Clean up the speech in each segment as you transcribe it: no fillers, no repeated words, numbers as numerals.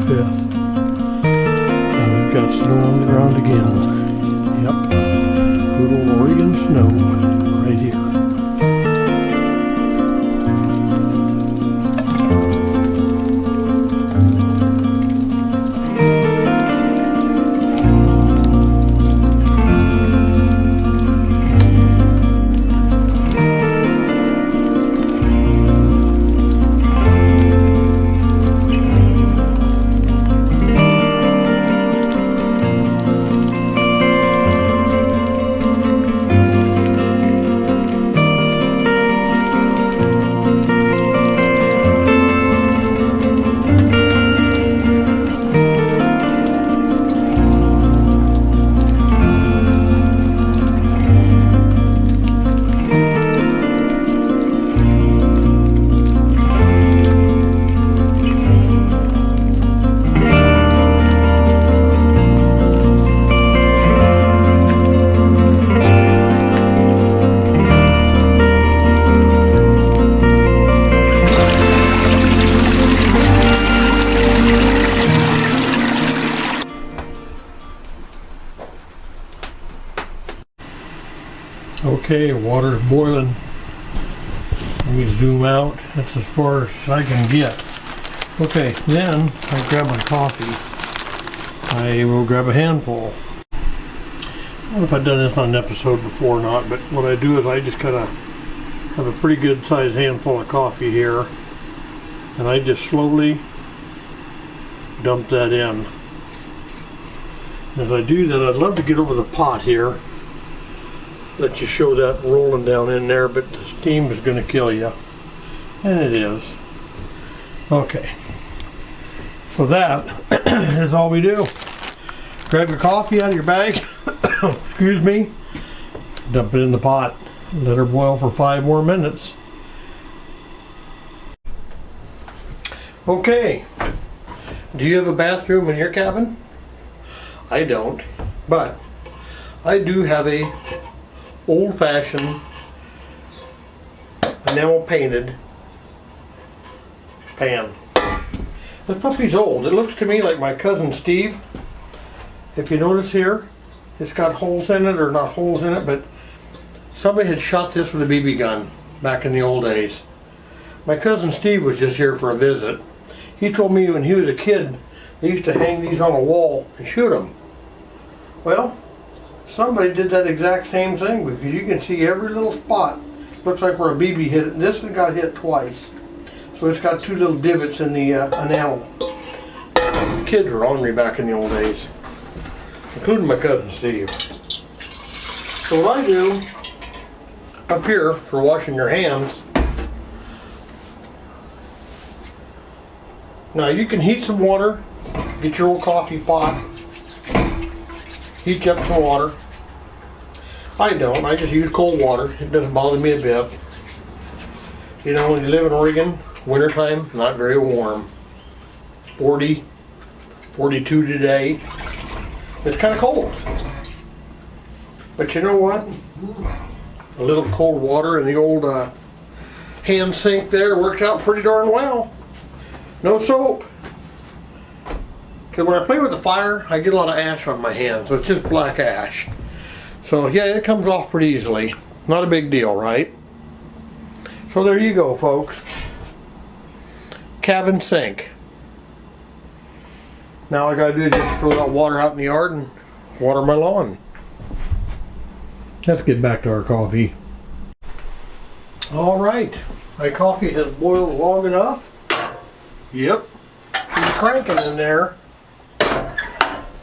5th. And we've got snow on the ground again. Yep. Good old Oregon snow right here. Okay, water's boiling. Let me zoom out. That's as far as I can get. Okay, then I grab my coffee. I will grab a handful. I don't know if I've done this on an episode before or not, but what I do is I just kind of have a pretty good sized handful of coffee here, and I just slowly dump that in. As I do that, I'd love to get over the pot here. Let you show that rolling down in there, but the steam is going to kill you. And it is. Okay. So that is all we do. Grab your coffee out of your bag. Excuse me. Dump it in the pot. Let her boil for 5 more minutes. Okay. Do you have a bathroom in your cabin? I don't. But I do have a old-fashioned enamel painted pan. This puppy's old. It looks to me like my cousin Steve. If you notice here, it's got holes in it, or not holes in it, but somebody had shot this with a BB gun back in the old days. My cousin Steve was just here for a visit. He told me when he was a kid they used to hang these on a wall and shoot them. Well, somebody did that exact same thing, because you can see every little spot. Looks like where a BB hit it. This one got hit twice. So it's got 2 little divots in the enamel. Kids were ornery back in the old days, including my cousin Steve. So what I do up here for washing your hands, now you can heat some water, get your old coffee pot, heat you up some water. I don't, I just use cold water. It doesn't bother me a bit. You know, when you live in Oregon, wintertime, not very warm. 40, 42 today. It's kind of cold. But you know what? A little cold water in the old hand sink there works out pretty darn well. No soap. Because when I play with the fire, I get a lot of ash on my hands, so it's just black ash. So yeah, it comes off pretty easily. Not a big deal, right? So there you go, folks. Cabin sink. Now all I gotta do is just throw that water out in the yard and water my lawn. Let's get back to our coffee. All right, my coffee has boiled long enough. Yep, she's cranking in there.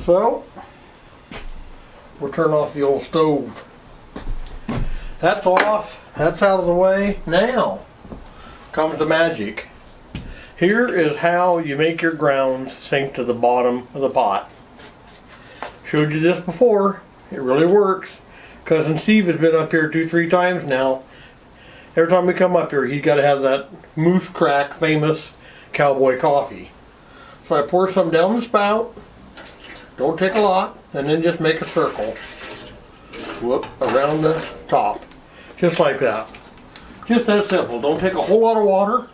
So, we'll turn off the old stove. That's off, that's out of the way. Now comes the magic. Here is how you make your grounds sink to the bottom of the pot. Showed you this before. It really works. Cousin Steve has been up here 2-3 times now. Every time we come up here, he's got to have that Moose Crack famous Cowboy coffee. So I pour some down the spout. Don't take a lot, and then just make a circle. Whoop, around the top. Just like that. Just that simple. Don't take a whole lot of water.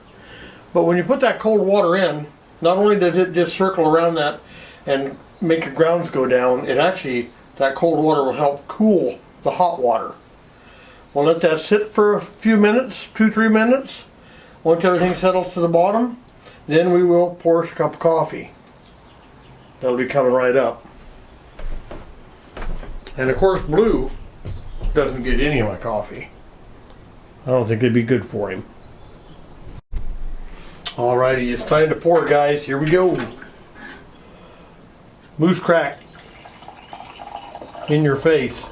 But when you put that cold water in, not only does it just circle around that and make the grounds go down, it actually, that cold water will help cool the hot water. We'll let that sit for a few minutes, 2-3 minutes. Once everything settles to the bottom, then we will pour us a cup of coffee. That'll be coming right up. And of course, Blue doesn't get any of my coffee. I don't think it'd be good for him. Alrighty, it's time to pour, guys. Here we go. Moose crack in your face.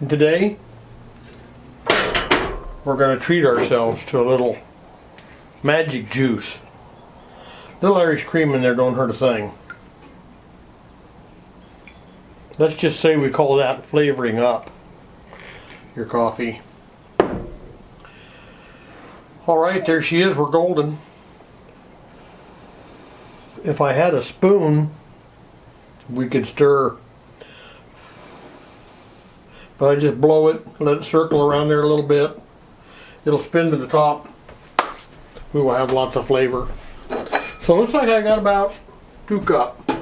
And today, we're going to treat ourselves to a little magic juice. Little Irish cream in there don't hurt a thing. Let's just say we call that flavoring up your coffee. Alright, there she is. We're golden. If I had a spoon, we could stir. But I just blow it, let it circle around there a little bit. It'll spin to the top. We will have lots of flavor. So it looks like I got about 2 cups.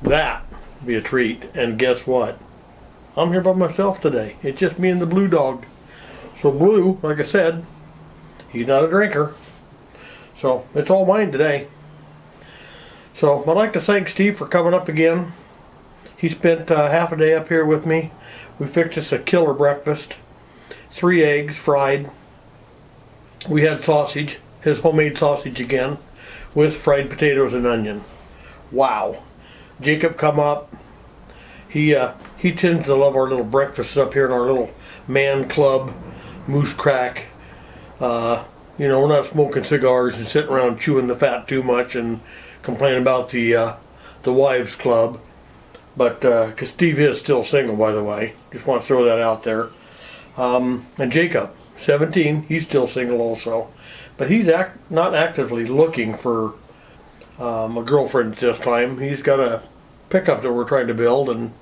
That would be a treat. And guess what? I'm here by myself today. It's just me and the Blue dog. So Blue, like I said, he's not a drinker. So it's all mine today. So I'd like to thank Steve for coming up again. He spent half a day up here with me. We fixed us a killer breakfast. 3 eggs fried. We had sausage, his homemade sausage again, with fried potatoes and onion. Wow. Jacob come up. He tends to love our little breakfasts up here in our little man club, moose crack. You know, we're not smoking cigars and sitting around chewing the fat too much and complaining about the wives club. But, because Steve is still single, by the way. Just want to throw that out there. And Jacob, 17, he's still single also. But he's not actively looking for a girlfriend at this time. He's got a pickup that we're trying to build, and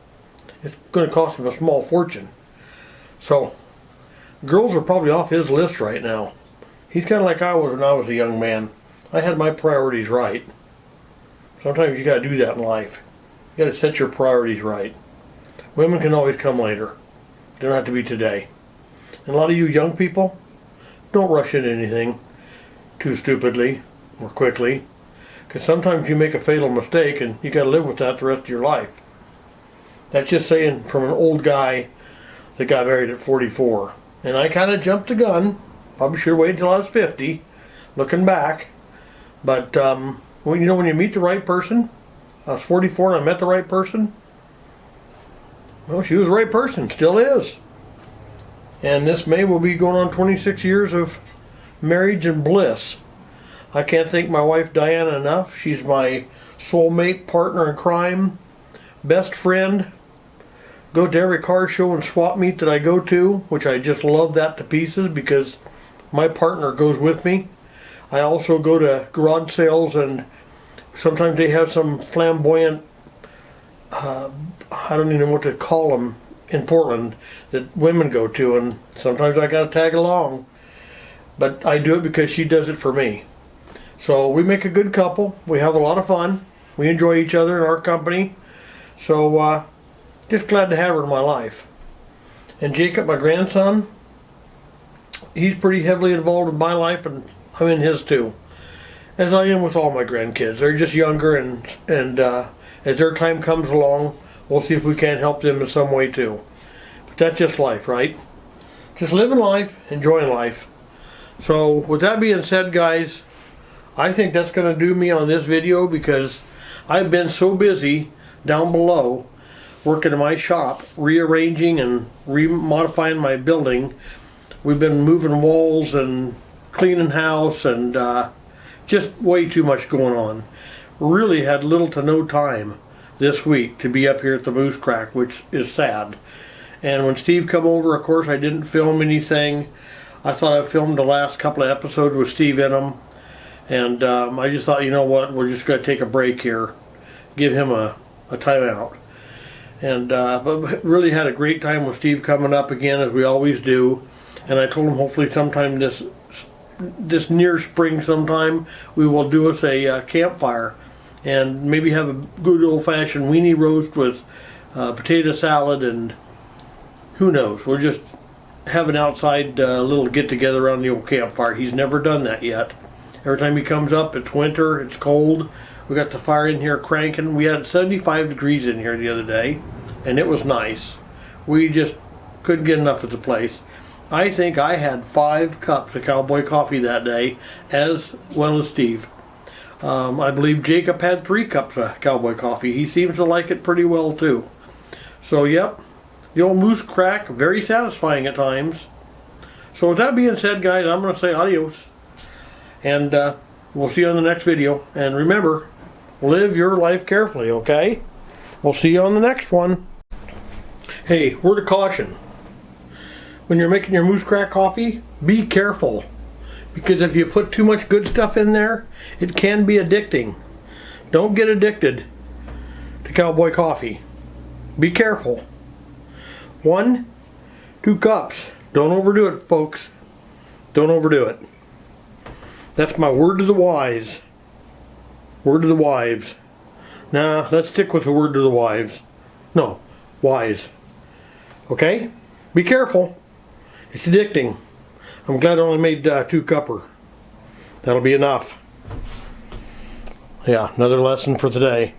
it's going to cost him a small fortune. So, girls are probably off his list right now. He's kind of like I was when I was a young man. I had my priorities right. Sometimes you got to do that in life. You got to set your priorities right. Women can always come later. They don't have to be today. And a lot of you young people, don't rush into anything too stupidly or quickly, because sometimes you make a fatal mistake and you got to live with that the rest of your life. That's just saying from an old guy that got married at 44. And I kind of jumped the gun. Probably should have waited until I was 50, looking back. But well, you know, when you meet the right person, I was 44 and I met the right person. Well, she was the right person, still is. And this May will be going on 26 years of marriage and bliss. I can't thank my wife Diana enough. She's my soulmate, partner in crime, best friend. Go to every car show and swap meet that I go to, which I just love that to pieces because my partner goes with me. I also go to garage sales, and sometimes they have some flamboyant, I don't even know what to call them in Portland, that women go to, and sometimes I gotta tag along. But I do it because she does it for me. So we make a good couple. We have a lot of fun. We enjoy each other and our company. So just glad to have her in my life. And Jacob, my grandson, he's pretty heavily involved in my life, and I'm in his too. As I am with all my grandkids. They're just younger, and as their time comes along, we'll see if we can't help them in some way too. But that's just life, right? Just living life, enjoying life. So with that being said, guys, I think that's going to do me on this video because I've been so busy down below working in my shop, rearranging and remodifying my building. We've been moving walls and cleaning house and just way too much going on. Really had little to no time this week to be up here at the Moose Crack, which is sad. And when Steve come over, of course, I didn't film anything. I thought I filmed the last couple of episodes with Steve in them. And I just thought, you know what, we're just going to take a break here. Give him a timeout. And but really had a great time with Steve coming up again, as we always do. And I told him hopefully sometime this near spring sometime we will do us a campfire and maybe have a good old-fashioned weenie roast with potato salad, and who knows, we'll just have an outside little get-together around the old campfire. He's never done that yet. Every time he comes up, it's winter, it's cold. We got the fire in here cranking. We had 75 degrees in here the other day, and it was nice. We just couldn't get enough of the place. I think I had 5 cups of Cowboy coffee that day, as well as Steve. I believe Jacob had 3 cups of Cowboy coffee. He seems to like it pretty well too. So yep, the old moose crack, very satisfying at times. So with that being said, guys, I'm going to say adios. And we'll see you on the next video. And remember, live your life carefully, okay? We'll see you on the next one. Hey, word of caution. When you're making your moose crack coffee, be careful. Because if you put too much good stuff in there, it can be addicting. Don't get addicted to Cowboy coffee. Be careful. 1, 2 cups. Don't overdo it, folks. Don't overdo it. That's my word to the wise. Word to the wives. Nah, let's stick with the word to the wives. No, wise. Okay? Be careful. It's addicting. I'm glad I only made 2 cupper. That'll be enough. Yeah, another lesson for today.